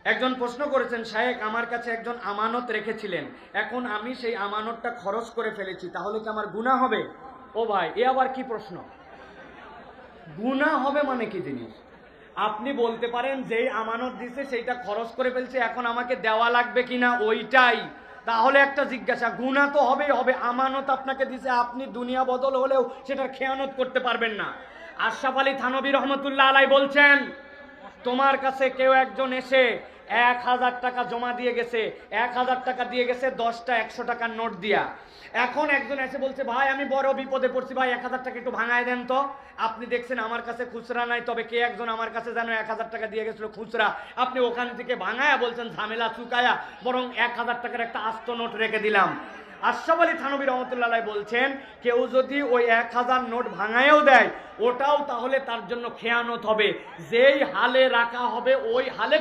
একজন প্রশ্ন করেছেন, শায়েখ আমার কাছে একজন আমানত রেখেছিলেন, এখন আমি সেই আমানতটা খরচ করে ফেলেছি, তাহলে কি আমার গুনাহ হবে? ও ভাই, এ আবার কি প্রশ্ন? গুনাহ হবে মানে কি জিনিস? আপনি বলতে পারেন যেই আমানত দিছে সেইটা খরচ করে ফেলছে, এখন আমাকে দেওয়া লাগবে কিনা ওইটাই। তাহলে একটা জিজ্ঞাসা, গুনাহ তো হবেই হবে। আমানত আপনাকে দিছে, আপনি দুনিয়া বদল হলেও সেটার খেয়ানত করতে পারবেন না। আশরাফ আলী থানভী রহমতুল্লাহ আলাই বলছেন, তোমার কাছে কেউ একজন এসে 1000 টাকা জমা দিয়ে গেছে, 1000 টাকা দিয়ে গেছে 10টা 100 টাকার নোট দিয়া। এখন একজন এসে বলছে, ভাই আমি বড় বিপদে পড়ছি, ভাই 1000 টাকা একটু ভাঙায় দেন তো। আপনি দেখছেন আমার কাছে খুচরা নাই, তবে কে একজন আমার কাছে যেন 1000 টাকা দিয়ে গেছিল খুচরা, আপনি ওখান থেকে ভাঙায়া বলছেন ঝামেলা চুকায়া, বরং 1000 টাকার একটা আস্ত নোট রেখে দিলাম। আশরাফ আলী থানভী রহমতুল্লাহ বলছেন, কেউ যদি ওই 1000 নোট ভাঙায়ও দেয়, ওটাও তাহলে তার জন্য খেয়ানত হবে। যেই হালে রাখা হবে ওই হালে